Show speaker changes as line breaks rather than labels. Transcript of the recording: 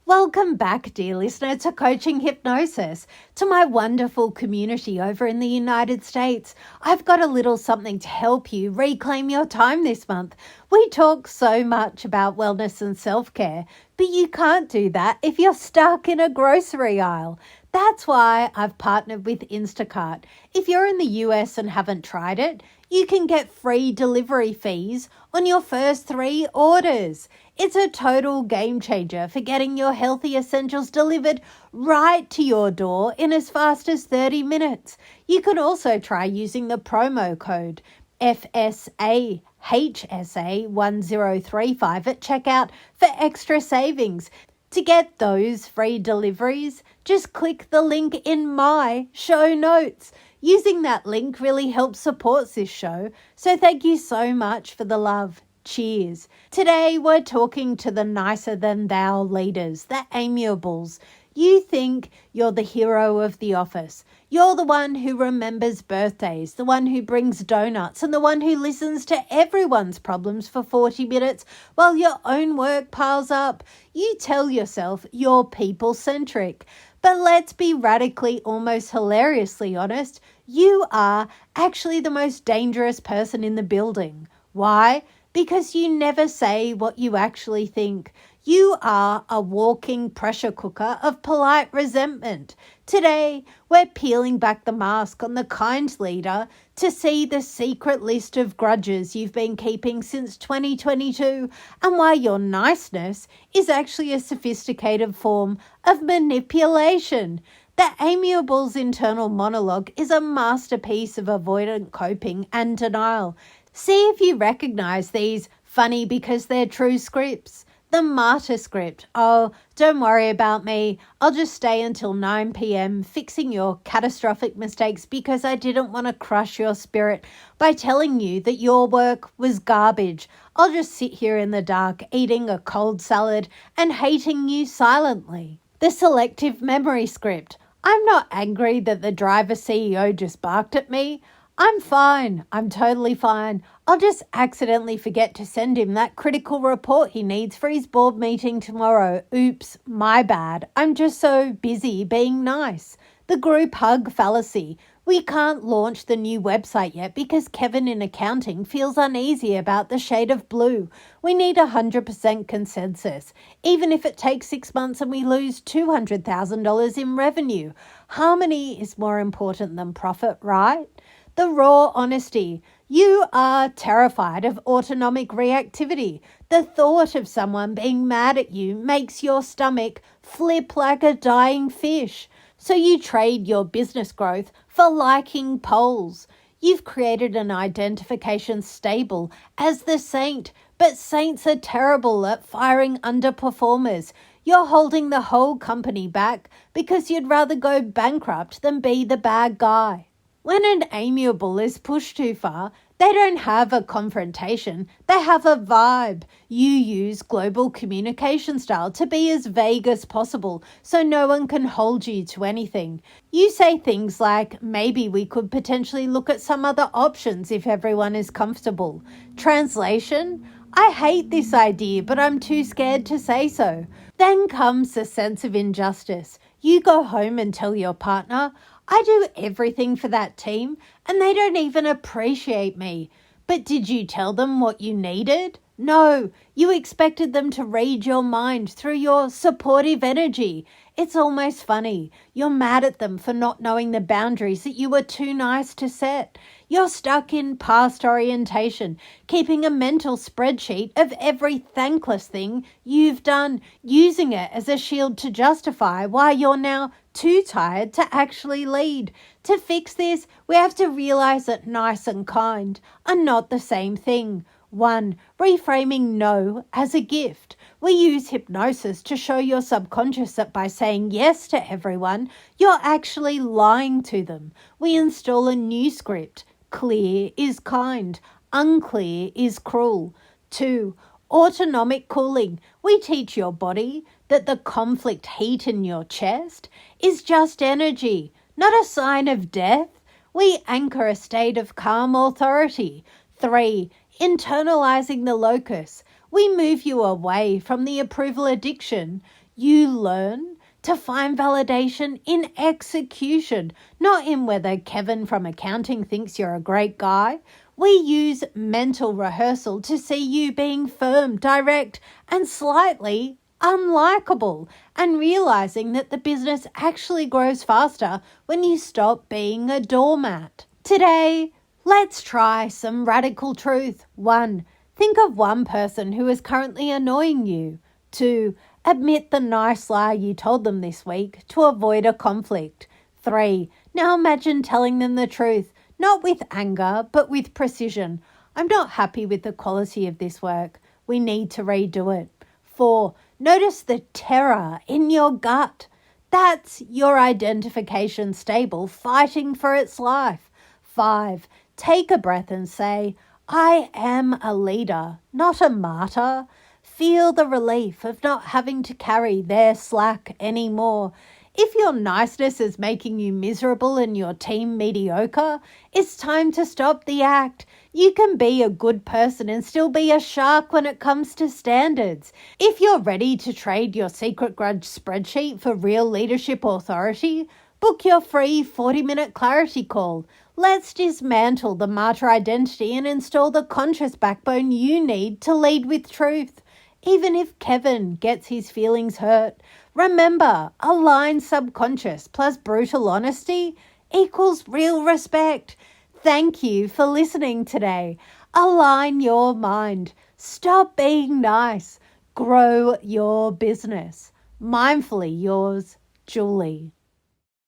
Welcome back, dear listener, to Coaching Hypnosis, to my wonderful community over in the United States. I've got a little something to help you reclaim your time this month. We talk so much about wellness and self-care, but you can't do that if you're stuck in a grocery aisle. That's why I've partnered with Instacart. If you're in the US and haven't tried it, you can get free delivery fees on your first 3 orders. It's a total game changer for getting your healthy essentials delivered right to your door in as fast as 30 minutes. You can also try using the promo code FSAHSA1035 at checkout for extra savings. To get those free deliveries, just click the link in my show notes. Using that link really helps support this show, so thank you so much for the love. Cheers. Today we're talking to the nicer than thou leaders, the amiables. You think you're the hero of the office. You're the one who remembers birthdays, the one who brings donuts, and the one who listens to everyone's problems for 40 minutes while your own work piles up. You tell yourself you're people-centric. But let's be radically, almost hilariously honest. You are actually the most dangerous person in the building. Why? Because you never say what you actually think. You are a walking pressure cooker of polite resentment. Today, we're peeling back the mask on the kind leader to see the secret list of grudges you've been keeping since 2022 and why your niceness is actually a sophisticated form of manipulation. The Amiable's internal monologue is a masterpiece of avoidant coping and denial. See if you recognize these funny because they're true scripts. The martyr script. Oh, don't worry about me. I'll just stay until 9 p.m. fixing your catastrophic mistakes because I didn't want to crush your spirit by telling you that your work was garbage. I'll just sit here in the dark eating a cold salad and hating you silently. The selective memory script. I'm not angry that the driver CEO just barked at me. I'm fine. I'm totally fine. I'll just accidentally forget to send him that critical report he needs for his board meeting tomorrow. Oops, my bad. I'm just so busy being nice. The group hug fallacy. We can't launch the new website yet because Kevin in accounting feels uneasy about the shade of blue. We need 100% consensus, even if it takes 6 months and we lose $200,000 in revenue. Harmony is more important than profit, right? The raw honesty. You are terrified of autonomic reactivity. The thought of someone being mad at you makes your stomach flip like a dying fish. So you trade your business growth for liking polls. You've created an identification stable as the saint, but saints are terrible at firing underperformers. You're holding the whole company back because you'd rather go bankrupt than be the bad guy. When an amiable is pushed too far, they don't have a confrontation, they have a vibe. You use global communication style to be as vague as possible so no one can hold you to anything. You say things like, maybe we could potentially look at some other options if everyone is comfortable. Translation? I hate this idea, but I'm too scared to say so. Then comes the sense of injustice. You go home and tell your partner, I do everything for that team and they don't even appreciate me. But did you tell them what you needed? No, you expected them to read your mind through your supportive energy. It's almost funny. You're mad at them for not knowing the boundaries that you were too nice to set. You're stuck in past orientation, keeping a mental spreadsheet of every thankless thing you've done, using it as a shield to justify why you're now too tired to actually lead. To fix this, we have to realize that nice and kind are not the same thing. 1. Reframing no as a gift. We use hypnosis to show your subconscious that by saying yes to everyone, you're actually lying to them. We install a new script. Clear is kind. Unclear is cruel. 2. Autonomic cooling. We teach your body that the conflict heat in your chest is just energy, not a sign of death. We anchor a state of calm authority. 3. Internalizing the locus. We move you away from the approval addiction. You learn to find validation in execution, not in whether Kevin from accounting thinks you're a great guy. We use mental rehearsal to see you being firm, direct, and slightly unlikable, and realizing that the business actually grows faster when you stop being a doormat. Today, let's try some radical truth. 1. Think of one person who is currently annoying you. 2. Admit the nice lie you told them this week to avoid a conflict. 3. Now imagine telling them the truth, not with anger, but with precision. I'm not happy with the quality of this work. We need to redo it. 4. Notice the terror in your gut. That's your identification stable fighting for its life. 5. Take a breath and say, I am a leader, not a martyr. Feel the relief of not having to carry their slack anymore. If your niceness is making you miserable and your team mediocre, it's time to stop the act. You can be a good person and still be a shark when it comes to standards. If you're ready to trade your secret grudge spreadsheet for real leadership authority, book your free 40-minute clarity call. Let's dismantle the martyr identity and install the conscious backbone you need to lead with truth. Even if Kevin gets his feelings hurt, remember, aligned subconscious plus brutal honesty equals real respect. Thank you for listening today. Align your mind. Stop being nice. Grow your business. Mindfully yours, Julie.